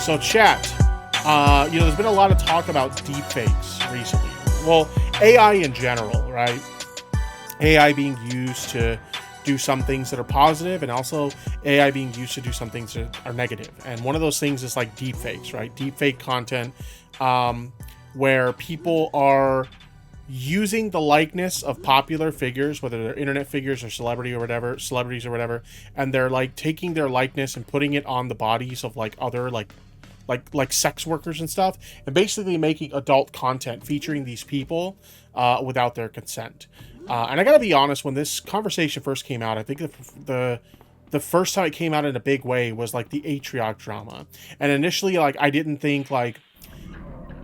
So chat, there's been a lot of talk about deepfakes recently. Well, AI in general, right? AI being used to do some things that are positive, and also AI being used to do some things that are negative. And one of those things is like deepfakes, right? Deepfake content, where people are using the likeness of popular figures, whether they're internet figures or celebrities or whatever, and they're like taking their likeness and putting it on the bodies of like other like sex workers and stuff, and basically making adult content featuring these people without their consent. And I gotta be honest, when this conversation first came out, I think the first time it came out in a big way was like the Atriarch drama. And initially, like, I didn't think, like,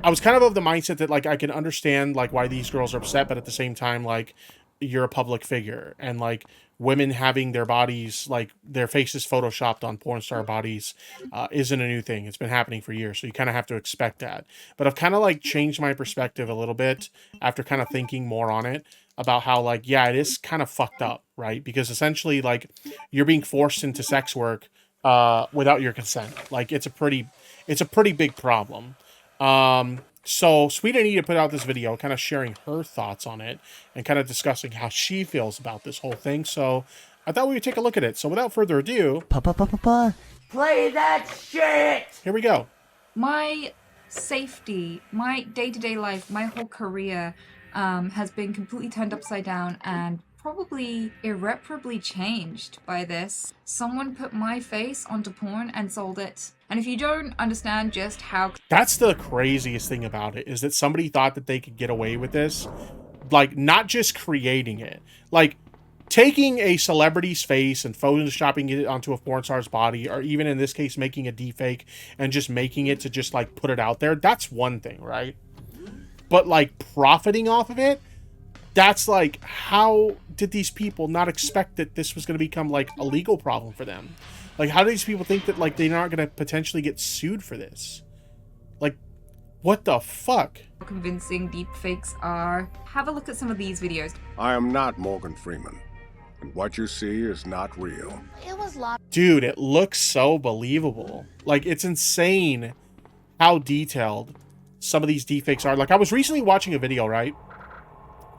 I was kind of the mindset that, like, I can understand, like, why these girls are upset, but at the same time, like, you're a public figure, and like women having their bodies, like their faces photoshopped on porn star bodies isn't a new thing. It's been happening for years, so you kind of have to expect that. But I've kind of like changed my perspective a little bit after kind of thinking more on it, about how, like, yeah, it is kind of fucked up, right? Because essentially, like, you're being forced into sex work without your consent. Like, it's a pretty big problem. So Sweet Anita put out this video kind of sharing her thoughts on it and kind of discussing how she feels about this whole thing. So I thought we would take a look at it. So without further ado, play that shit! Here we go. My safety, my day-to-day life, my whole career has been completely turned upside down and probably irreparably changed by this. Someone put my face onto porn and sold it. And if you don't understand just how... That's the craziest thing about it, is that somebody thought that they could get away with this. Like, not just creating it. Like, taking a celebrity's face and photoshopping it onto a porn star's body, or even in this case, making a deepfake and just making it to just, like, put it out there. That's one thing, right? But, like, profiting off of it, that's like, how did these people not expect that this was going to become like a legal problem for them? Like, how do these people think that, like, they're not going to potentially get sued for this? Like, what the fuck? How convincing deepfakes are. Have a look at some of these videos. I am not Morgan Freeman, and what you see is not real. It was locked. Dude, it looks so believable. Like, it's insane how detailed some of these deepfakes are. Like, I was recently watching a video, right,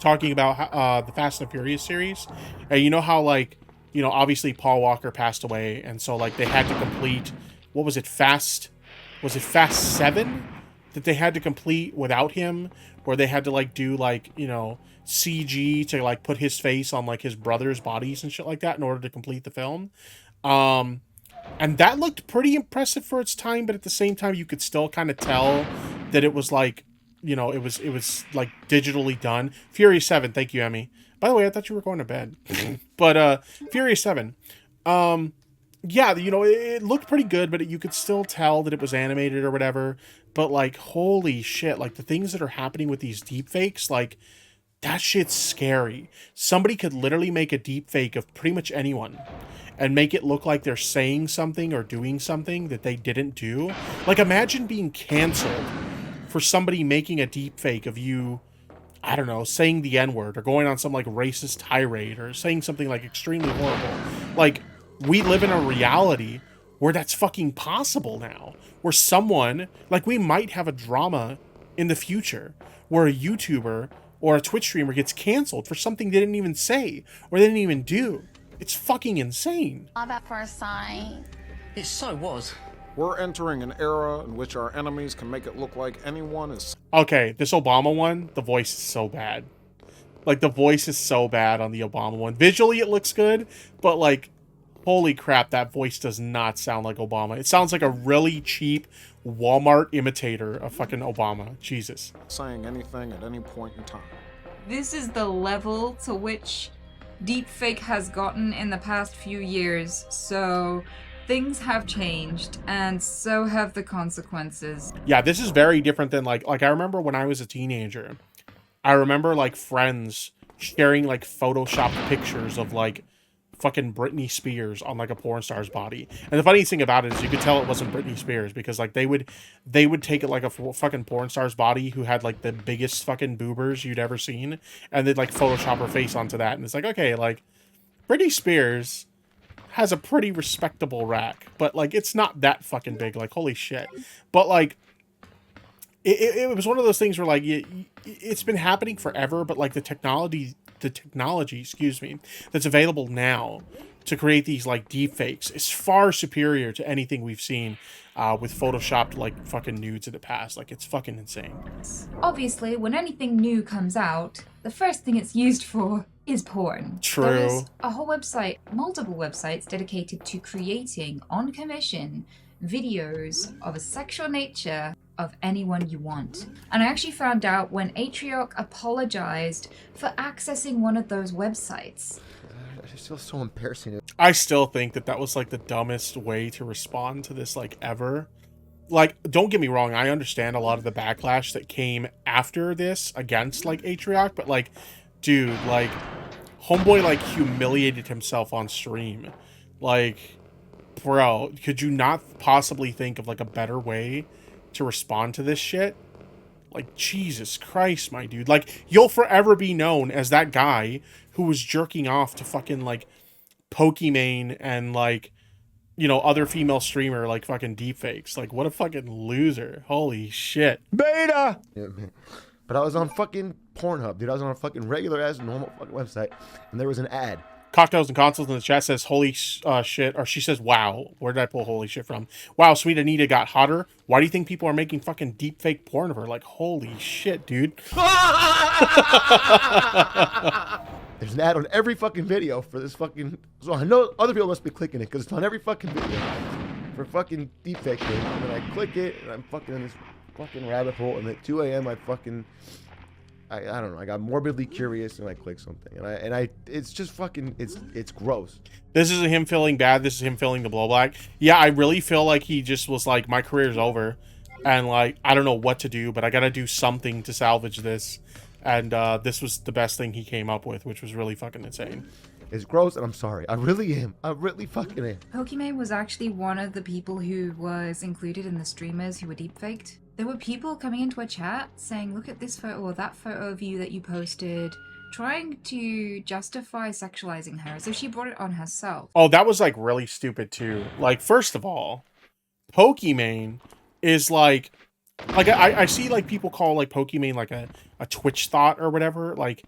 talking about the Fast and Furious series, and you know how, like, you know, obviously Paul Walker passed away, and so, like, they had to complete, what was it, Fast 7 that they had to complete without him, where they had to, like, do, like, you know, CG to, like, put his face on, like, his brother's bodies and shit like that in order to complete the film. And that looked pretty impressive for its time, but at the same time, you could still kind of tell that it was, like, you know, it was like digitally done. Furious 7, thank you, Emmy. By the way, I thought you were going to bed. But Furious 7, yeah, you know, it looked pretty good, but you could still tell that it was animated or whatever. But, like, holy shit, like, the things that are happening with these deepfakes, like, that shit's scary. Somebody could literally make a deepfake of pretty much anyone and make it look like they're saying something or doing something that they didn't do. Like, imagine being canceled for somebody making a deepfake of you, I don't know, saying the N-word or going on some, like, racist tirade or saying something, like, extremely horrible. Like, we live in a reality where that's fucking possible now. Where someone, like, we might have a drama in the future where a YouTuber or a Twitch streamer gets canceled for something they didn't even say or they didn't even do. It's fucking insane. Love at first sight. It so was. We're entering an era in which our enemies can make it look like anyone is... Okay, this Obama one, the voice is so bad. Like, the voice is so bad on the Obama one. Visually, it looks good, but, like, holy crap, that voice does not sound like Obama. It sounds like a really cheap Walmart imitator of fucking Obama. Jesus. saying anything at any point in time. This is the level to which deepfake has gotten in the past few years, so... things have changed, and so have the consequences. Yeah, this is very different than, like I remember when I was a teenager. I remember, like, friends sharing, like, photoshopped pictures of, like, fucking Britney Spears on, like, a porn star's body. And the funniest thing about it is you could tell it wasn't Britney Spears, because, like, they would take it, like, a fucking porn star's body who had, like, the biggest fucking boobers you'd ever seen, and they'd, like, Photoshop her face onto that. And it's like, okay, like, Britney Spears has a pretty respectable rack, but like it's not that fucking big. Like holy shit. But like it was one of those things where like it's been happening forever, but like the technology, excuse me, that's available now to create these like deepfakes is far superior to anything we've seen with photoshopped like fucking nudes in the past. Like it's fucking insane. Obviously, when anything new comes out, the first thing it's used for is porn. True. There is a whole website, multiple websites dedicated to creating on commission videos of a sexual nature of anyone you want. And I actually found out when Atrioc apologized for accessing one of those websites. It's still so embarrassing. I still think that was like the dumbest way to respond to this like ever. Like, don't get me wrong, I understand a lot of the backlash that came after this against like Atrioc, but like, dude, like homeboy like humiliated himself on stream. Like, bro, could you not possibly think of like a better way to respond to this shit? Like, Jesus Christ, my dude. Like, you'll forever be known as that guy who was jerking off to fucking, like, Pokimane and, like, you know, other female streamer, like, fucking deepfakes. Like, what a fucking loser. Holy shit. Beta! Yeah, man. But I was on fucking Pornhub, dude. I was on a fucking regular-ass, normal fucking website, and there was an ad. Cocktails and Consoles in the chat says, holy shit. Or she says, wow. Where did I pull holy shit from? Wow, sweet Anita got hotter. Why do you think people are making fucking deepfake porn of her? Like, holy shit, dude. There's an ad on every fucking video for this fucking... So I know other people must be clicking it, because it's on every fucking video for fucking deepfake thing. And then I click it, and I'm fucking in this fucking rabbit hole, and at 2 a.m. I don't know. I got morbidly curious and I clicked something, and I it's just fucking it's gross. This isn't him feeling bad. This is him feeling the blowback. Yeah, I really feel like he just was like, my career's over, and like I don't know what to do, but I gotta do something to salvage this. And this was the best thing he came up with, which was really fucking insane. It's gross, and I'm sorry. I really am. I really fucking am. Pokimane was actually one of the people who was included in the streamers who were deepfaked. There were people coming into a chat saying, look at this photo or that photo of you that you posted, trying to justify sexualizing her. So she brought it on herself. Oh, that was like really stupid too. Like, first of all, Pokimane is like I see like people call like Pokimane like a Twitch thought or whatever. Like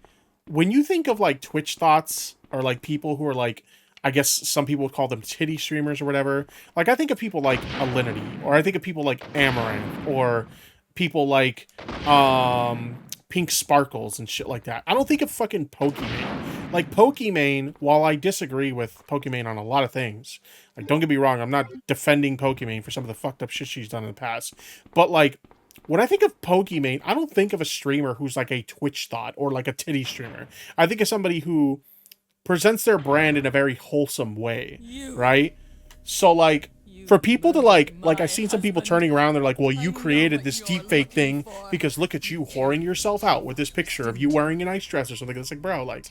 when you think of like Twitch thoughts or like people who are like, I guess some people would call them titty streamers or whatever. Like, I think of people like Alinity, or I think of people like Amaranth, or people like Pink Sparkles and shit like that. I don't think of fucking Pokimane. Like, Pokimane, while I disagree with Pokimane on a lot of things, like, don't get me wrong, I'm not defending Pokimane for some of the fucked up shit she's done in the past. But, like, when I think of Pokimane, I don't think of a streamer who's like a Twitch thought or like a titty streamer. I think of somebody who presents their brand in a very wholesome way, right? So like for people to like I've seen some people turning around, they're like, well, you created this deepfake thing because look at you whoring yourself out with this picture of you wearing a nice dress or something. It's like, bro, like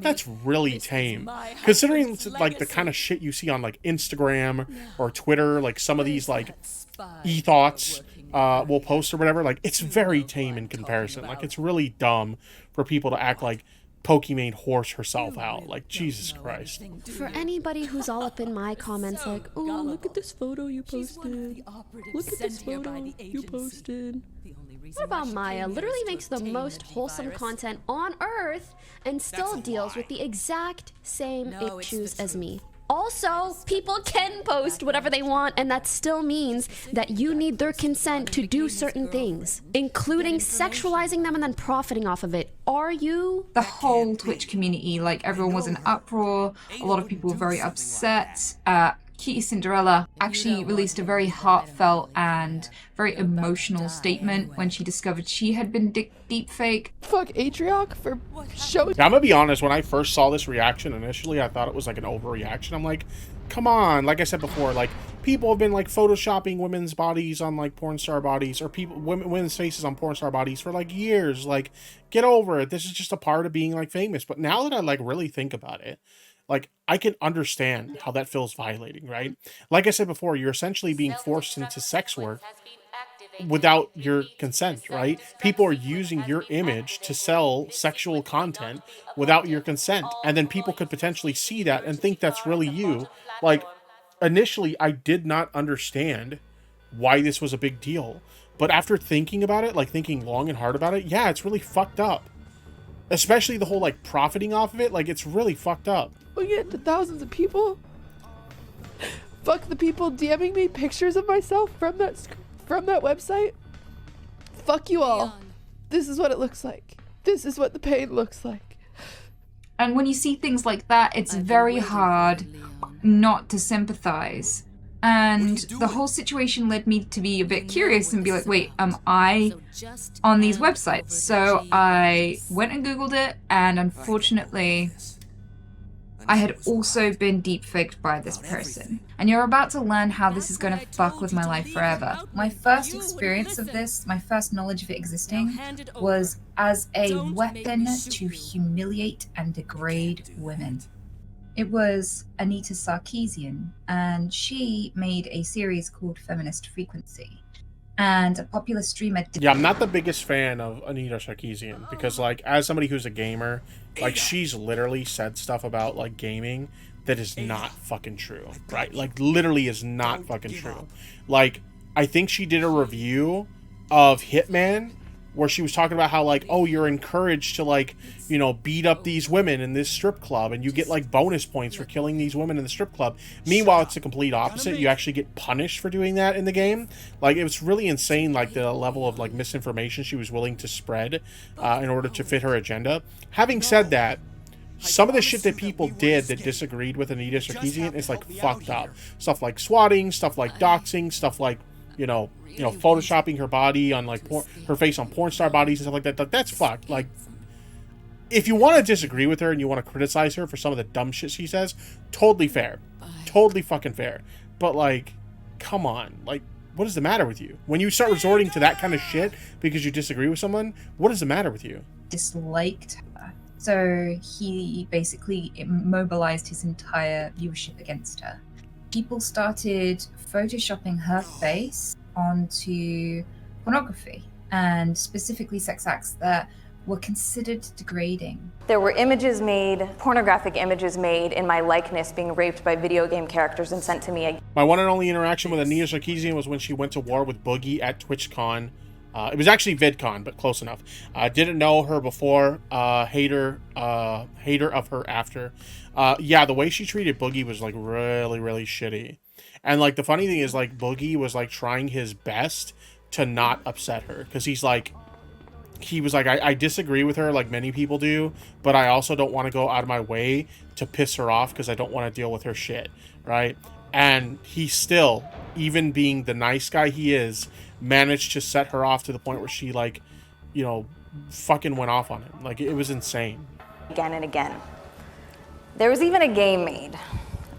that's really tame considering like the kind of shit you see on like Instagram or Twitter. Like some of these like e-thoughts will post or whatever, like it's very tame in comparison. Like it's really dumb for people to act like Pokimane whores herself out. Like, Jesus Christ. For anybody who's all up in my comments like, oh, look at this photo you posted. Look at this photo you posted. What about Maya? Literally makes the most wholesome content on Earth and still deals with the exact same issues as me. Also, people can post whatever they want, and that still means that you need their consent to do certain things, including sexualizing them and then profiting off of it. Are you? The whole Twitch community, like everyone was in uproar. A lot of people were very upset. Cutie Cinderella actually released a very heartfelt and very emotional statement when she discovered she had been deepfake. Fuck Atrioc for showing. Yeah, I'm gonna be honest, when I first saw this reaction initially, I thought it was like an overreaction. I'm like, come on. Like I said before, like people have been like photoshopping women's bodies on like porn star bodies, or women's faces on porn star bodies for like years. Like, get over it. This is just a part of being like famous. But now that I like really think about it, like, I can understand how that feels violating, right? Like I said before, you're essentially being forced into sex work without your consent, right? People are using your image to sell sexual content without your consent. And then people could potentially see that and think that's really you. Like, initially, I did not understand why this was a big deal. But after thinking about it, like thinking long and hard about it, yeah, it's really fucked up. Especially the whole like profiting off of it, like it's really fucked up. We get to thousands of people. Fuck the people DMing me pictures of myself from that website. Fuck you all. This is what it looks like. This is what the pain looks like. And when you see things like that, it's very hard not to sympathize. And the whole situation led me to be a bit curious and be like, wait, am I on these websites? So I went and Googled it, and unfortunately, I had also been deepfaked by this person. And you're about to learn how this is going to fuck with my life forever. My first experience of this, my first knowledge of it existing, was as a weapon to humiliate and degrade women. It was Anita Sarkeesian, and she made a series called Feminist Frequency. And a popular streamer... Yeah, I'm not the biggest fan of Anita Sarkeesian, because, like, as somebody who's a gamer, like, she's literally said stuff about, like, gaming that is not fucking true, right? Like, literally is not fucking true. Like, I think she did a review of Hitman, where she was talking about how, like, oh, you're encouraged to, like, you know, beat up these women in this strip club, and you get, like, bonus points for killing these women in the strip club. Meanwhile, it's the complete opposite. You actually get punished for doing that in the game. Like, it was really insane, like, the level of, like, misinformation she was willing to spread in order to fit her agenda. Having said that, some of the shit that people did that disagreed with Anita Sarkeesian is, like, fucked up. Stuff like swatting, stuff like doxing, stuff like, you know, photoshopping her body on, like, her face on porn star bodies and stuff like that. That's fucked. Like, if you want to disagree with her and you want to criticize her for some of the dumb shit she says, totally fair. Totally fucking fair. But, like, come on. Like, what is the matter with you? When you start resorting to that kind of shit because you disagree with someone, what is the matter with you? Disliked her. So he basically mobilized his entire viewership against her. People started photoshopping her face onto pornography, and specifically sex acts that were considered degrading. There were images made, pornographic images made in my likeness being raped by video game characters and sent to me. My one and only interaction with Anita Sarkeesian was when she went to war with Boogie at TwitchCon. It was actually VidCon, but close enough. I didn't know her before, hater of her after. Yeah, the way she treated Boogie was, like, really, really shitty. And, like, the funny thing is, like, Boogie was, like, trying his best to not upset her. Because he was like, I disagree with her like many people do, but I also don't want to go out of my way to piss her off because I don't want to deal with her shit, right? And he still, even being the nice guy he is, managed to set her off to the point where she, like, you know, fucking went off on him. Like, it was insane. Again and again. There was even a game made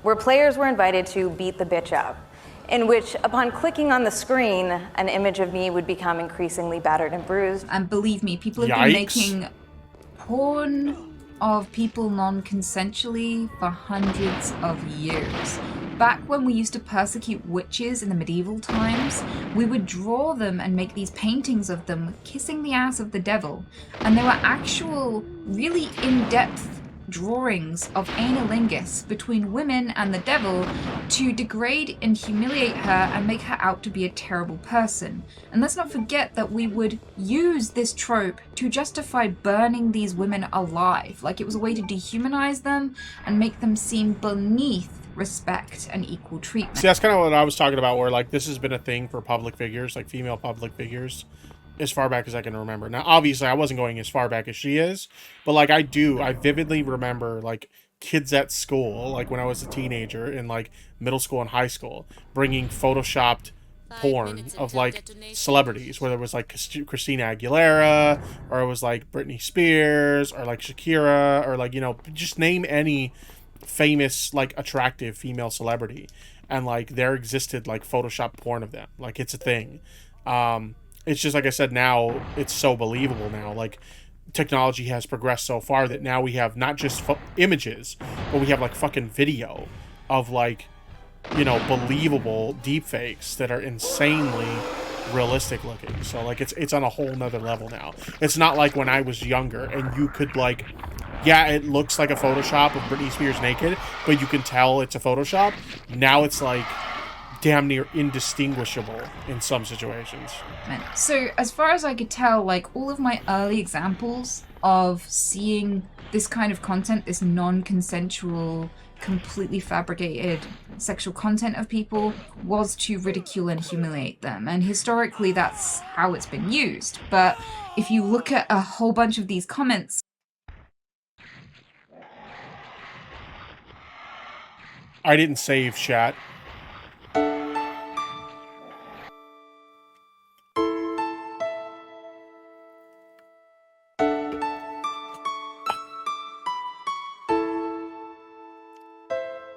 where players were invited to beat the bitch up, in which, upon clicking on the screen, an image of me would become increasingly battered and bruised. And believe me, people have been making porn of people non-consensually for hundreds of years. Back when we used to persecute witches in the medieval times, we would draw them and make these paintings of them kissing the ass of the devil. And there were actual, really in-depth drawings of analingus between women and the devil to degrade and humiliate her and make her out to be a terrible person. And let's not forget that we would use this trope to justify burning these women alive. Like, it was a way to dehumanize them and make them seem beneath respect and equal treatment. See, that's kind of what I was talking about, where, like, this has been a thing for public figures, like female public figures, as far back as I can remember. Now, obviously, I wasn't going as far back as she is, but, like, I vividly remember, like, kids at school, like, when I was a teenager in, like, middle school and high school, bringing photoshopped porn of, like, celebrities, whether it was, like, Christina Aguilera, or it was, like, Britney Spears, or, like, Shakira, or, like, you know, just name any famous, like, attractive female celebrity, and, like, there existed, like, Photoshop porn of them. Like, it's a thing. It's just, like I said, now it's so believable now. Like, technology has progressed so far that now we have not just images, but we have, like, fucking video of, like, you know, believable deepfakes that are insanely realistic looking. So like it's on a whole nother level now. It's not like when I was younger and you could like, yeah, it looks like a Photoshop of Britney Spears naked, but you can tell it's a Photoshop. Now it's like damn near indistinguishable in some situations. So as far as I could tell, like all of my early examples of seeing this kind of content, this non-consensual, completely fabricated sexual content of people, was to ridicule and humiliate them. And historically, that's how it's been used. But if you look at a whole bunch of these comments, I didn't save chat.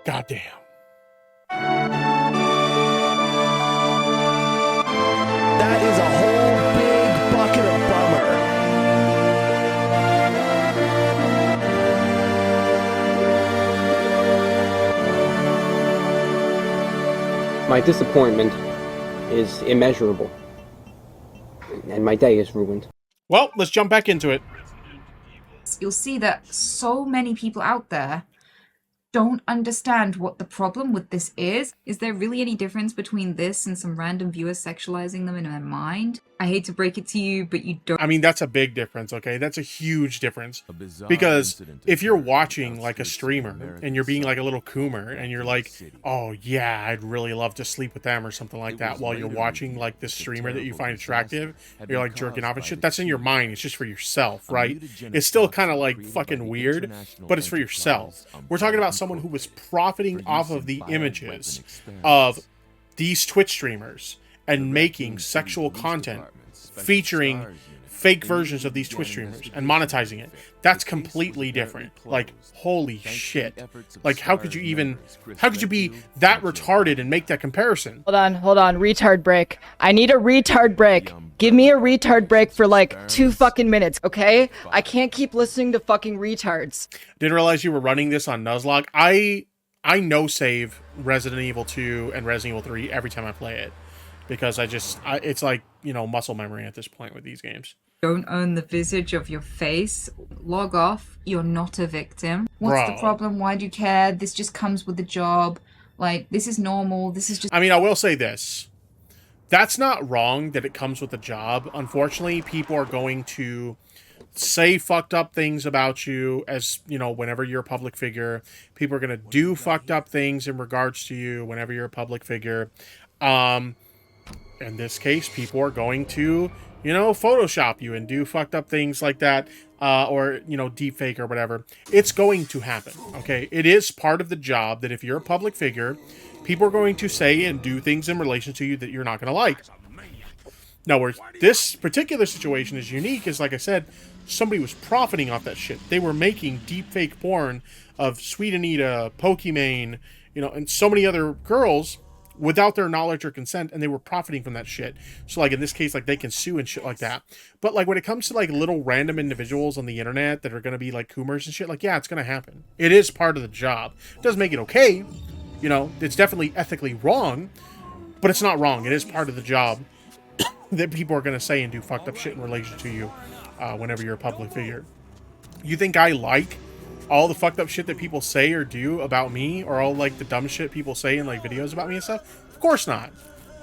Goddamn. That is a whole big bucket of bummer. My disappointment is immeasurable, and my day is ruined. Well, let's jump back into it. you'll see that so many people out there don't understand what the problem with this is. Is there really any difference between this and some random viewers sexualizing them in their mind? I hate to break it to you, but you don't. I mean, that's a big difference, okay? That's a huge difference. Because if you're watching like a streamer and you're being like a little coomer and you're like, oh yeah, I'd really love to sleep with them or something like that while you're watching like this streamer that you find attractive, you're like jerking off and shit, that's in your mind. It's just for yourself, right? It's still kind of like fucking weird, but it's for yourself. We're talking about someone who was profiting off of the images of these Twitch streamers and making sexual content featuring fake versions of these Twitch streamers and monetizing it. That's completely different. Like, holy shit. Like, how could you be that retarded and make that comparison? Hold on, retard break. I need a retard break. Give me a retard break for like 2 fucking minutes, okay? I can't keep listening to fucking retards. Didn't realize you were running this on Nuzlocke. I no save Resident Evil 2 and Resident Evil 3 every time I play it. Because it's like, you know, muscle memory at this point with these games. Don't own the visage of your face. Log off. You're not a victim. What's the problem? Why do you care? This just comes with the job. Like, this is normal. This is just... I mean, I will say this. That's not wrong that it comes with the job. Unfortunately, people are going to say fucked up things about you as, you know, whenever you're a public figure. People are going to do fucked up things in regards to you whenever you're a public figure. In this case, people are going to, you know, Photoshop you and do fucked up things like that, or, you know, deepfake or whatever. It's going to happen, okay? It is part of the job that if you're a public figure, people are going to say and do things in relation to you that you're not going to like. Now, where this particular situation is unique is, like I said, somebody was profiting off that shit. They were making deepfake porn of Sweet Anita, Pokimane, you know, and so many other girls without their knowledge or consent, and they were profiting from that shit. So, like, in this case, like, they can sue and shit like that. But, like, when it comes to, like, little random individuals on the internet that are going to be, like, coomers and shit, like, yeah, it's going to happen. It is part of the job. It doesn't make it okay. You know, it's definitely ethically wrong, but it's not wrong. It is part of the job that people are going to say and do fucked up shit in relation to you whenever you're a public figure. You think I like all the fucked up shit that people say or do about me, or all like the dumb shit people say in like videos about me and stuff? Of course not.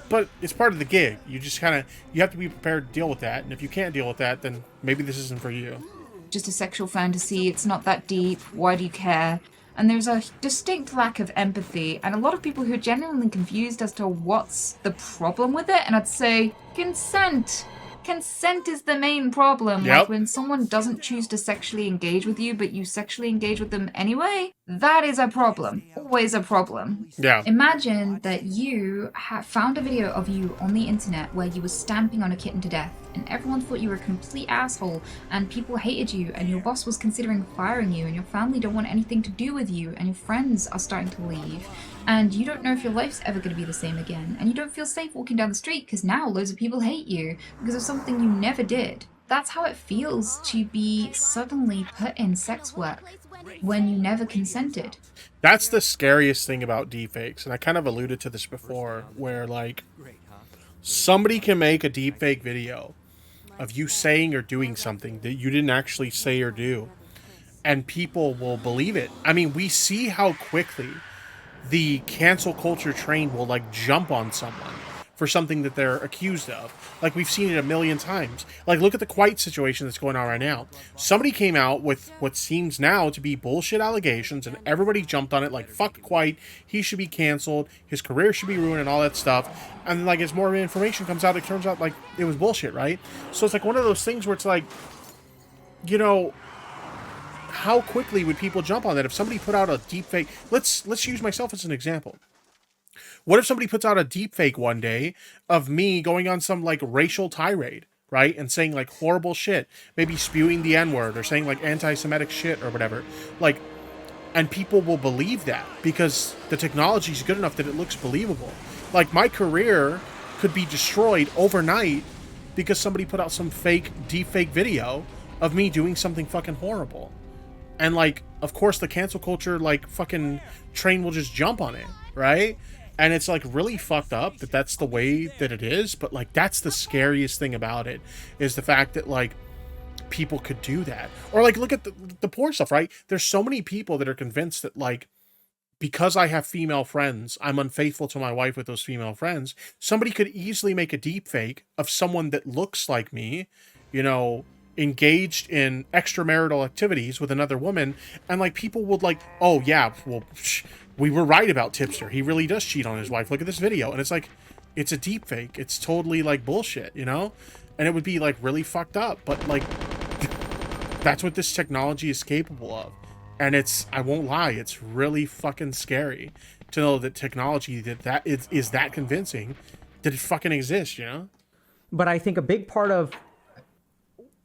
But it's part of the gig. You just you have to be prepared to deal with that. And if you can't deal with that, then maybe this isn't for you. Just a sexual fantasy. It's not that deep. Why do you care? And there's a distinct lack of empathy, and a lot of people who are genuinely confused as to what's the problem with it. And I'd say consent. Consent is the main problem. Yep. Like when someone doesn't choose to sexually engage with you, but you sexually engage with them anyway, that is a problem. Always a problem. Yeah. Imagine that you found a video of you on the internet where you were stamping on a kitten to death, and everyone thought you were a complete asshole, and people hated you, and your boss was considering firing you, and your family don't want anything to do with you, and your friends are starting to leave, and you don't know if your life's ever going to be the same again, and you don't feel safe walking down the street because now loads of people hate you because of something you never did. That's how it feels to be suddenly put in sex work when you never consented. That's the scariest thing about deepfakes, and I kind of alluded to this before, where like Somebody can make a deepfake video of you saying or doing something that you didn't actually say or do, and people will believe it. I mean, we see how quickly the cancel culture train will like jump on someone for something that they're accused of. Like, we've seen it a million times. Like, look at the Quite situation that's going on right now. Somebody came out with what seems now to be bullshit allegations, and everybody jumped on it like, fuck Quite, he should be canceled, his career should be ruined, and all that stuff. And like, as more information comes out, it turns out like it was bullshit, right? So it's like one of those things where it's like, you know, how quickly would people jump on that if somebody put out a deepfake? Let's use myself as an example. What if somebody puts out a deepfake one day of me going on some like racial tirade, right? And saying like horrible shit, maybe spewing the N-word or saying like anti-Semitic shit or whatever. Like, and people will believe that because the technology is good enough that it looks believable. Like, my career could be destroyed overnight because somebody put out some fake deepfake video of me doing something fucking horrible. And like, of course the cancel culture like fucking train will just jump on it, right? And it's like really fucked up that that's the way that it is. But like, that's the scariest thing about it, is the fact that like people could do that. Or like, look at the porn stuff, right? There's so many people that are convinced that like, because I have female friends, I'm unfaithful to my wife with those female friends. Somebody could easily make a deep fake of someone that looks like me, you know, engaged in extramarital activities with another woman, and like people would like, oh yeah, well, we were right about Tipster. He really does cheat on his wife. Look at this video. And it's like, it's a deep fake. It's totally like bullshit, you know? And it would be like really fucked up, but like that's what this technology is capable of. And it's, I won't lie, it's really fucking scary to know that technology that is that convincing that it fucking exists, you know? But I think a big part of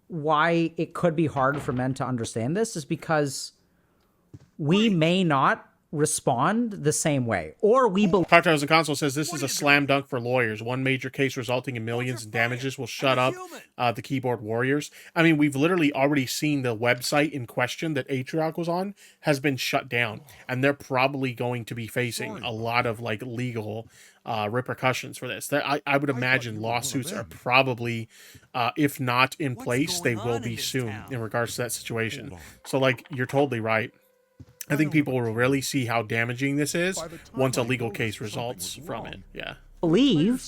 why it could be hard for men to understand this is because we may not respond the same way, or we believe. Cocktails and Console says this is a slam dunk for lawyers. One major case resulting in millions in damages will shut up the keyboard warriors. I mean, we've literally already seen the website in question that Atriarch was on has been shut down, and they're probably going to be facing a lot of like legal repercussions for this. I would imagine lawsuits are probably, if not in place, they will be soon in regards to that situation. So like, you're totally right. I think people will really see how damaging this is once a legal case results from it. Yeah. Believe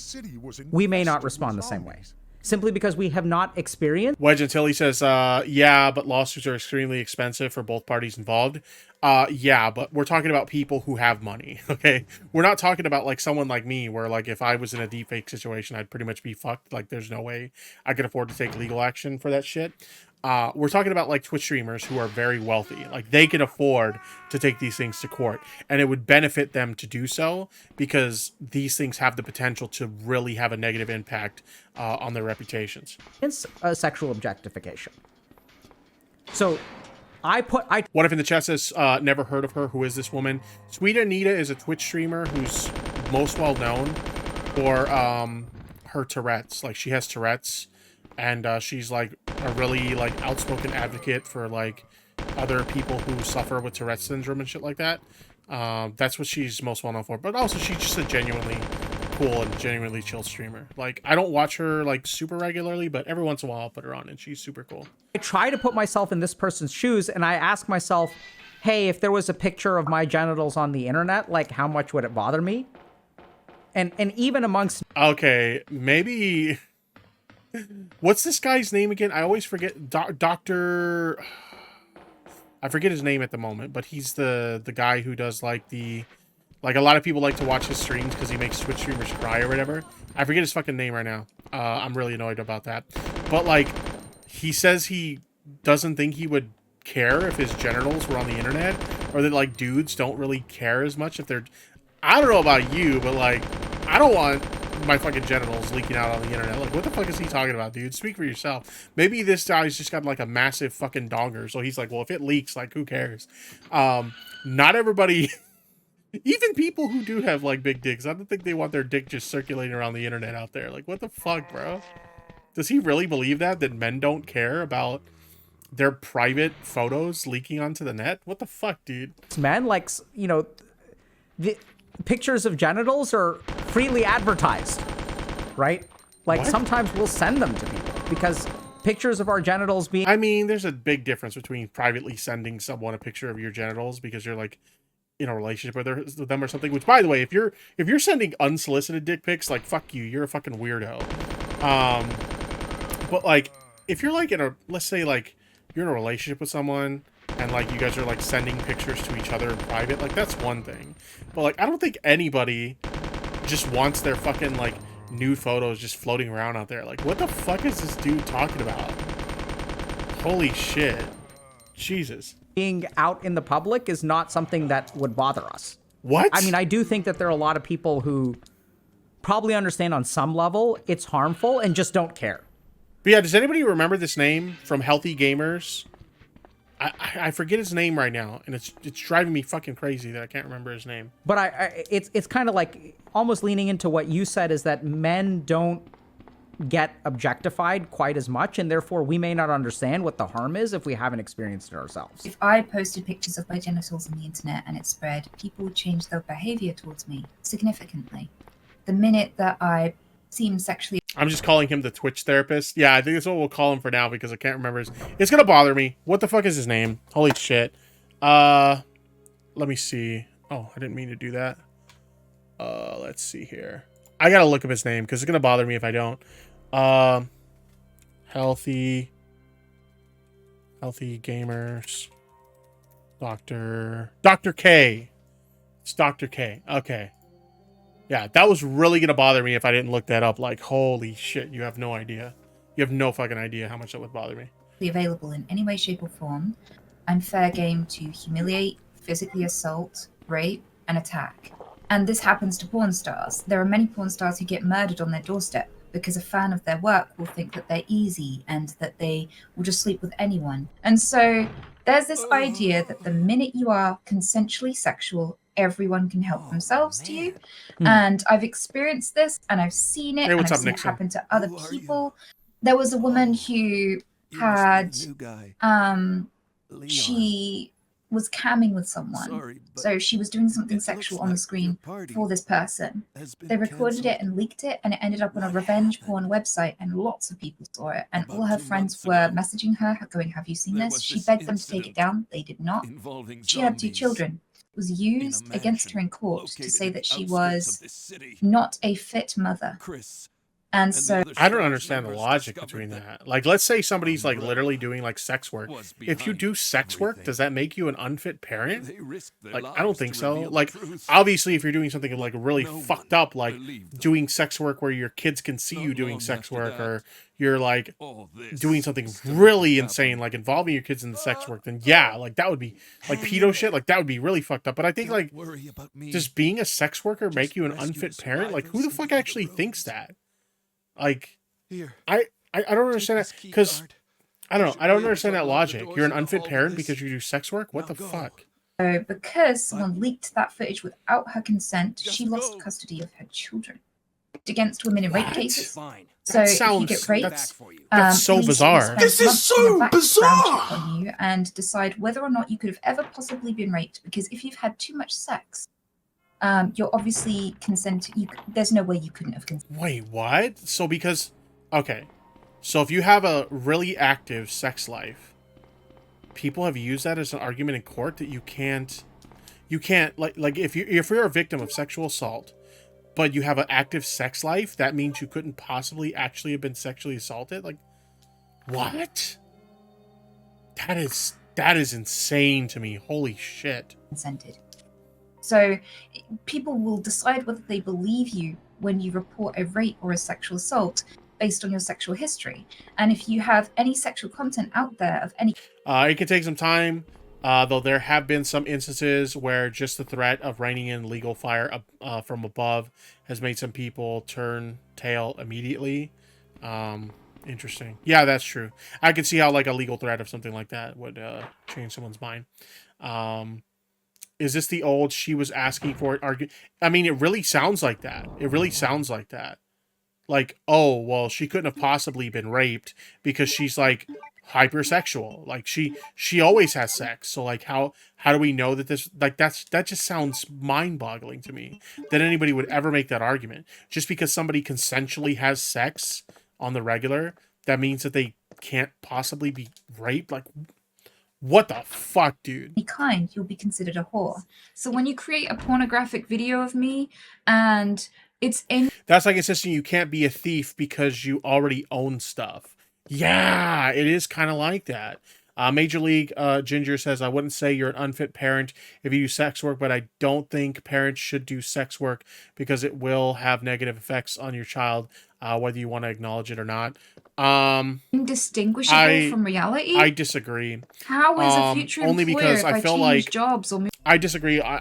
we may not respond the same way, simply because we have not experienced. Wedge and Tilly says, yeah, but lawsuits are extremely expensive for both parties involved. Yeah, but we're talking about people who have money, okay? We're not talking about like someone like me where like if I was in a deepfake situation, I'd pretty much be fucked. Like there's no way I could afford to take legal action for that shit. We're talking about like Twitch streamers who are very wealthy. Like they can afford to take these things to court, and it would benefit them to do so because these things have the potential to really have a negative impact on their reputations. It's a sexual objectification. So What if in the chat says, never heard of her? Who is this woman? Sweet Anita is a Twitch streamer who's most well known for her Tourette's. Like she has Tourette's. And she's like a really like outspoken advocate for like other people who suffer with Tourette's syndrome and shit like that. That's what she's most well known for. But also she's just a genuinely cool and genuinely chill streamer. Like I don't watch her like super regularly, but every once in a while I'll put her on and she's super cool. I try to put myself in this person's shoes and I ask myself, hey, if there was a picture of my genitals on the internet, like how much would it bother me? And even amongst... Okay, maybe... What's this guy's name again? I always forget. Dr. I forget his name at the moment, but he's the guy who does like the... Like a lot of people like to watch his streams because he makes Twitch streamers cry or whatever. I forget his fucking name right now. I'm really annoyed about that. But like, he says he doesn't think he would care if his genitals were on the internet, or that like dudes don't really care as much if they're... I don't know about you, but like, I don't want my fucking genitals leaking out on the internet. Like, what the fuck is he talking about, dude? Speak for yourself. Maybe this guy's just got like a massive fucking donger, so he's like, well, if it leaks, like, who cares? Not everybody... Even people who do have like big dicks, I don't think they want their dick just circulating around the internet out there. Like, what the fuck, bro? Does he really believe that men don't care about their private photos leaking onto the net? What the fuck, dude? Men, like, you know, the pictures of genitals are freely advertised. right? Like What? sometimes we'll send them to people because pictures of our genitals being. I mean, there's a big difference between privately sending someone a picture of your genitals because you're like in a relationship with them or something. Which, by the way, if you're sending unsolicited dick pics, like fuck you, you're a fucking weirdo. But like if you're like let's say like you're in a relationship with someone and like you guys are like sending pictures to each other in private, like that's one thing. But like I don't think anybody just wants their fucking like nude photos just floating around out there. Like what the fuck is this dude talking about? Holy shit. Jesus. Being out in the public is not something that would bother us. What? I mean, I do think that there are a lot of people who probably understand on some level it's harmful and just don't care. But yeah, does anybody remember this name from Healthy Gamers? I forget his name right now, and it's driving me fucking crazy that I can't remember his name. But it's kind of like almost leaning into what you said is that men don't get objectified quite as much, and therefore we may not understand what the harm is if we haven't experienced it ourselves. If I posted pictures of my genitals on the internet and it spread, people would change their behavior towards me significantly. The minute that I seem sexually... I'm just calling him the Twitch therapist. Yeah, I think that's what we'll call him for now because I can't remember his... It's gonna bother me. What the fuck is his name? Holy shit. Let me see. Oh, I didn't mean to do that. Let's see here. I gotta look up his name because it's gonna bother me if I don't. Healthy Gamers. Dr. K. It's Dr. K. Okay. Yeah, that was really going to bother me if I didn't look that up. Like, holy shit, you have no idea. You have no fucking idea how much that would bother me. Available in any way, shape, or form, I'm fair game to humiliate, physically assault, rape, and attack. And this happens to porn stars. There are many porn stars who get murdered on their doorstep because a fan of their work will think that they're easy and that they will just sleep with anyone. And so there's this idea that the minute you are consensually sexual, everyone can help themselves to you. And I've experienced this and I've seen it, and I've seen it happen to other people. There was a woman who had she was camming with someone. So she was doing something sexual on the screen for this person. They recorded it and leaked it, and it ended up on a revenge porn website, and lots of people saw it. And all her friends were messaging her, going, "Have you seen this?" She begged them to take it down. They did not. She had 2 children. It was used against her in court to say that she was not a fit mother. And so I don't understand the logic between that. Like, let's say somebody's like literally doing like sex work. If you do sex work, does that make you an unfit parent? Like, I don't think so. Like, obviously, if you're doing something like really fucked up, like doing sex work where your kids can see you doing sex work, or you're like doing something really insane, like involving your kids in the sex work, then yeah, like that would be like pedo shit. Like that would be really fucked up. But I think like just being a sex worker make you an unfit parent? Like, who the fuck actually thinks that? Like, I don't understand that, because I don't know. I don't understand that logic. You're an unfit parent because you do sex work? What the fuck? So because someone leaked that footage without her consent, she lost custody of her children. Against women in rape cases. So if you get raped, that's so bizarre. This is so bizarre! On you and decide whether or not you could have ever possibly been raped, because if you've had too much sex, you're obviously consenting. There's no way you couldn't have consented. Wait, what? So because, okay, so if you have a really active sex life, people have used that as an argument in court that you can't like if you're a victim of sexual assault, but you have an active sex life, that means you couldn't possibly actually have been sexually assaulted. Like, what? That is insane to me. Holy shit. Consented. So people will decide whether they believe you when you report a rape or a sexual assault based on your sexual history. And if you have any sexual content out there of any... it can take some time, though there have been some instances where just the threat of raining in legal fire from above has made some people turn tail immediately. Interesting. Yeah, that's true. I could see how like a legal threat of something like that would change someone's mind. Is this the old she was asking for it argument? I mean, it really sounds like that. It really sounds like that. Like, oh, well, she couldn't have possibly been raped because she's like hypersexual. Like she always has sex. So like how do we know that this, like that just sounds mind-boggling to me that anybody would ever make that argument. Just because somebody consensually has sex on the regular, that means that they can't possibly be raped? Like, what the fuck, dude? Be kind, you'll be considered a whore. So when you create a pornographic video of me and it's in... That's like insisting you can't be a thief because you already own stuff. Yeah, it is kind of like that. Major League Ginger says, I wouldn't say you're an unfit parent if you do sex work, but I don't think parents should do sex work because it will have negative effects on your child, whether you want to acknowledge it or not. Indistinguishable from reality? I disagree. How is a future only employer because if I feel change like jobs or... I disagree. How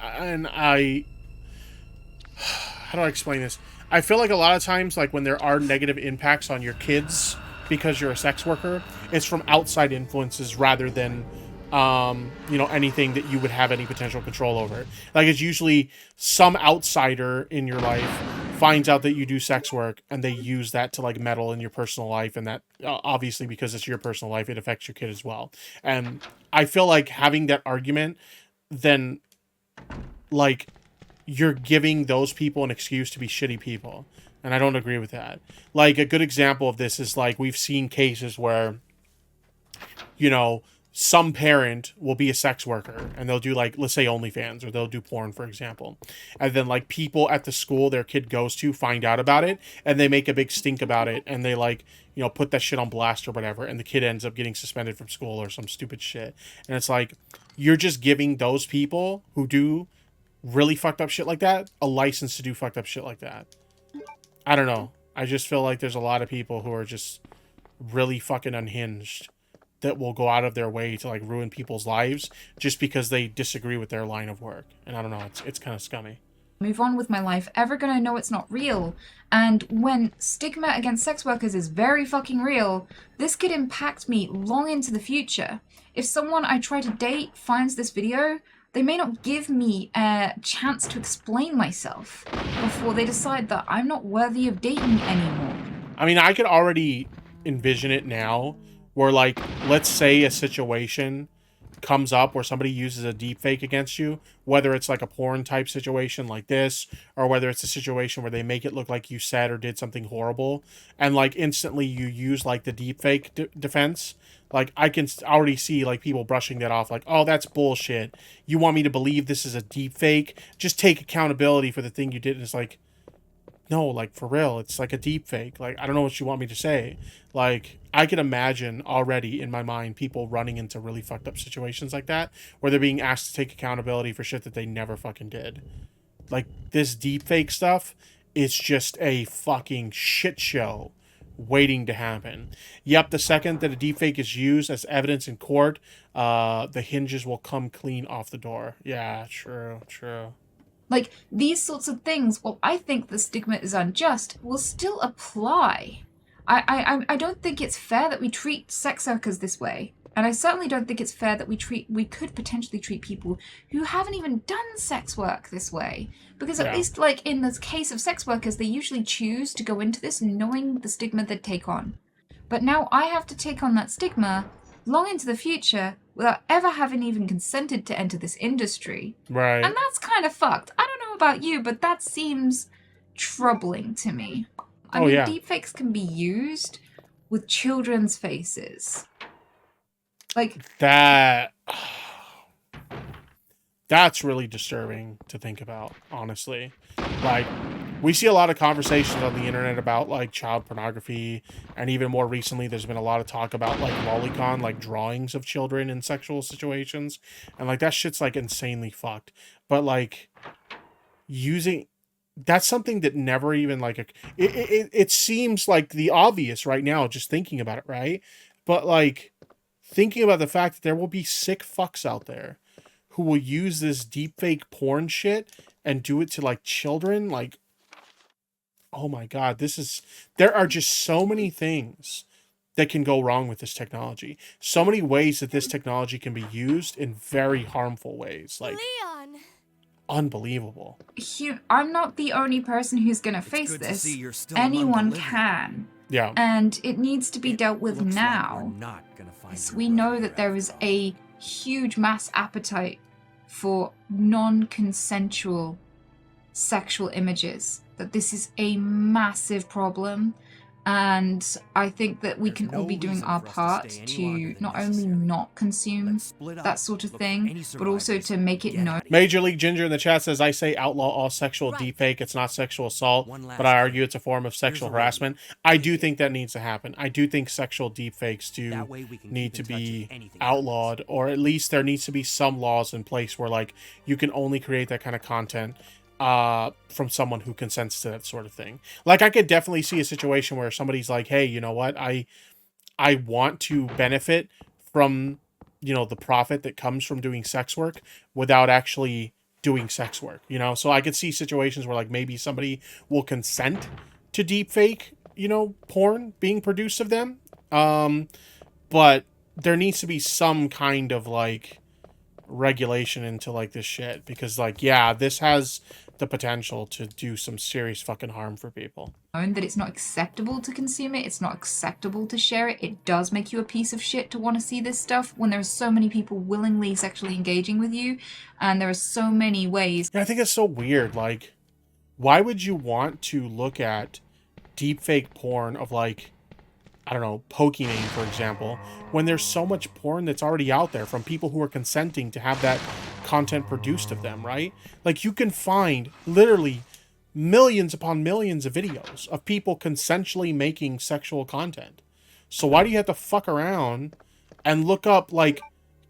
do I explain this? I feel like a lot of times, like when there are negative impacts on your kids because you're a sex worker, it's from outside influences rather than, you know, anything that you would have any potential control over. Like it's usually some outsider in your life finds out that you do sex work and they use that to like meddle in your personal life, and that obviously because it's your personal life, it affects your kid as well. And I feel like having that argument, then like you're giving those people an excuse to be shitty people. And I don't agree with that. Like, a good example of this is, like, we've seen cases where, you know, some parent will be a sex worker and they'll do, like, let's say OnlyFans, or they'll do porn, for example. And then, like, people at the school their kid goes to find out about it and they make a big stink about it. And they, like, you know, put that shit on blast or whatever. And the kid ends up getting suspended from school or some stupid shit. And it's like, you're just giving those people who do really fucked up shit like that a license to do fucked up shit like that. I don't know. I just feel like there's a lot of people who are just really fucking unhinged that will go out of their way to like ruin people's lives just because they disagree with their line of work. And I don't know, it's kind of scummy. Move on with my life, ever gonna know it's not real. And when stigma against sex workers is very fucking real, this could impact me long into the future. If someone I try to date finds this video, they may not give me a chance to explain myself before they decide that I'm not worthy of dating anymore. I mean, I could already envision it now where, like, let's say a situation comes up where somebody uses a deepfake against you, whether it's like a porn type situation like this, or whether it's a situation where they make it look like you said or did something horrible, and like instantly you use like the deepfake defense. Like, I can already see, like, people brushing that off, like, oh, that's bullshit. You want me to believe this is a deep fake? Just take accountability for the thing you did. And it's like, no, like, for real, it's like a deep fake. Like, I don't know what you want me to say. Like, I can imagine already in my mind people running into really fucked up situations like that, where they're being asked to take accountability for shit that they never fucking did. Like, this deep fake stuff is just a fucking shit show waiting to happen. Yep, the second that a deepfake is used as evidence in court, the hinges will come clean off the door. Yeah, true. Like, these sorts of things, while I think the stigma is unjust, will still apply. I don't think it's fair that we treat sex workers this way. And I certainly don't think it's fair that we could potentially treat people who haven't even done sex work this way. Because at least, like, in the case of sex workers, they usually choose to go into this knowing the stigma they'd take on. But now I have to take on that stigma long into the future without ever having even consented to enter this industry. Right. And that's kind of fucked. I don't know about you, but that seems troubling to me. I mean, deepfakes can be used with children's faces. Like that's really disturbing to think about, honestly. Like, we see a lot of conversations on the internet about like child pornography, and even more recently there's been a lot of talk about like lolicon, like drawings of children in sexual situations, and like that shit's like insanely fucked. But like that's something that never even like it seems like the obvious right now just thinking about it, right? But like thinking about the fact that there will be sick fucks out there who will use this deepfake porn shit and do it to like children, like, oh my god, there are just so many things that can go wrong with this technology. So many ways that this technology can be used in very harmful ways. Like, Leon. Unbelievable. I'm not the only person who's gonna face this. Anyone can. Yeah. And it needs to be dealt with now. Yes, we know that there is a huge mass appetite for non-consensual sexual images, that this is a massive problem, and I think that we can all be doing our part to not only not consume that sort of thing, but also to make it known. Major League Ginger in the chat says, I say outlaw all sexual deepfake. It's not sexual assault, but I argue it's a form of sexual harassment. I do think that needs to happen. I do think sexual deepfakes do need to be outlawed, or at least there needs to be some laws in place where, like, you can only create that kind of content from someone who consents to that sort of thing. Like, I could definitely see a situation where somebody's like, hey, you know what, I want to benefit from, you know, the profit that comes from doing sex work without actually doing sex work, you know? So I could see situations where, like, maybe somebody will consent to deepfake, you know, porn being produced of them, but there needs to be some kind of, like, regulation into, like, this shit, because, like, yeah, this has the potential to do some serious fucking harm for people. That it's not acceptable to consume it, it's not acceptable to share it. It does make you a piece of shit to want to see this stuff when there are so many people willingly sexually engaging with you, and there are so many ways. Yeah, I think it's so weird. Like, why would you want to look at deepfake porn of, like, I don't know, Pokimane, for example, when there's so much porn that's already out there from people who are consenting to have that content produced of them, right? Like, you can find literally millions upon millions of videos of people consensually making sexual content. So why do you have to fuck around and look up, like,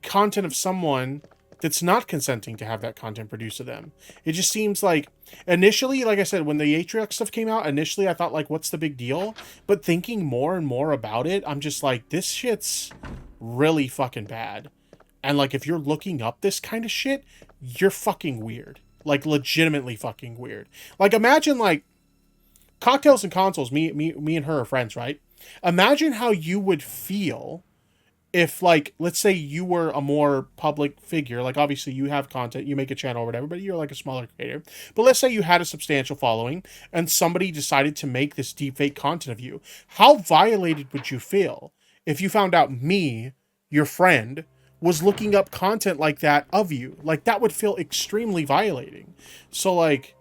content of someone that's not consenting to have that content produced of them? It just seems like, initially, like I said, when the Atriox stuff came out, initially I thought, like, what's the big deal? But thinking more and more about it, I'm just like, this shit's really fucking bad. And, like, if you're looking up this kind of shit, you're fucking weird. Like, legitimately fucking weird. Like, imagine, like, Cocktails and Consoles, me and her are friends, right? Imagine how you would feel if, like, let's say you were a more public figure. Like, obviously you have content, you make a channel or whatever, but you're, like, a smaller creator. But let's say you had a substantial following and somebody decided to make this deepfake content of you. How violated would you feel if you found out me, your friend, was looking up content like that of you? Like, that would feel extremely violating. So, like,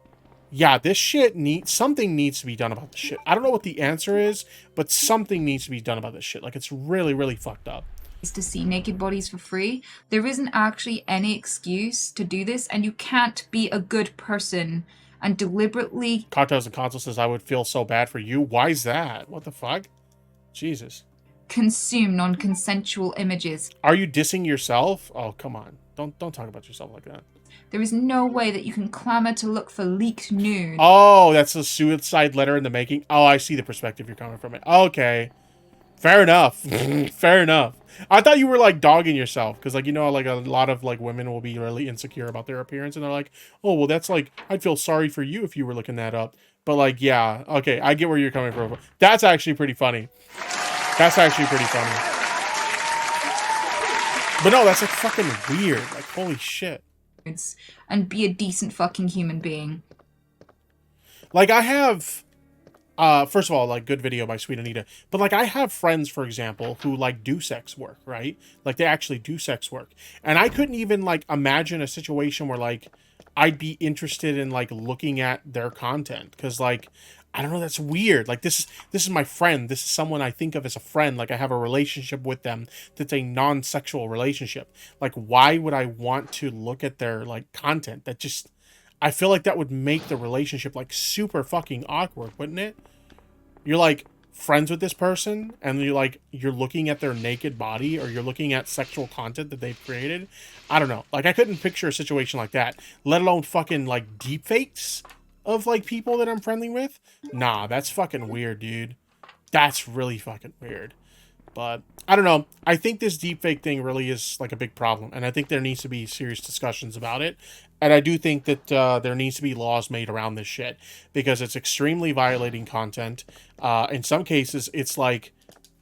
yeah, this shit something needs to be done about this shit. I don't know what the answer is, but something needs to be done about this shit. Like, it's really, really fucked up. To see naked bodies for free. There isn't actually any excuse to do this, and you can't be a good person and deliberately... Cocktails and Console says, I would feel so bad for you. Why's that? What the fuck? Jesus. Consume non-consensual images. Are you dissing yourself? Oh, come on. Don't talk about yourself like that. There is no way that you can clamor to look for leaked nude. Oh, that's a suicide letter in the making. Oh, I see the perspective you're coming from. It. Okay. Fair enough. Fair enough. I thought you were, like, dogging yourself. Because, like, you know, like, a lot of, like, women will be really insecure about their appearance. And they're like, oh, well, that's, like, I'd feel sorry for you if you were looking that up. But, like, yeah. Okay, I get where you're coming from. That's actually pretty funny. That's actually pretty funny. But no, that's, like, fucking weird. Like, holy shit. And be a decent fucking human being. Like, I have... first of all, like, good video by Sweet Anita. But, like, I have friends, for example, who, like, do sex work, right? Like, they actually do sex work. And I couldn't even, like, imagine a situation where, like, I'd be interested in, like, looking at their content. Because, like, I don't know, that's weird. Like, this is my friend. This is someone I think of as a friend. Like, I have a relationship with them that's a non-sexual relationship. Like, why would I want to look at their, like, content? That just... I feel like that would make the relationship, like, super fucking awkward, wouldn't it? You're, like, friends with this person, and you're looking at their naked body, or you're looking at sexual content that they've created. I don't know. Like, I couldn't picture a situation like that, let alone fucking, like, deepfakes of, like, people that I'm friendly with. Nah, that's fucking weird, dude. That's really fucking weird. But, I don't know. I think this deepfake thing really is, like, a big problem, and I think there needs to be serious discussions about it. And I do think that there needs to be laws made around this shit, because it's extremely violating content. In some cases, it's like,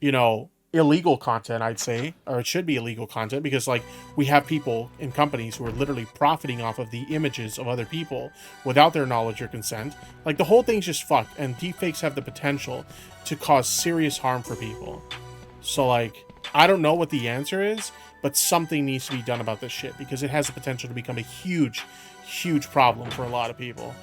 you know, illegal content, I'd say, or it should be illegal content, because like we have people in companies who are literally profiting off of the images of other people without their knowledge or consent. Like the whole thing's just fucked, and deepfakes have the potential to cause serious harm for people. So like, I don't know what the answer is, but something needs to be done about this shit, because it has the potential to become a huge, huge problem for a lot of people.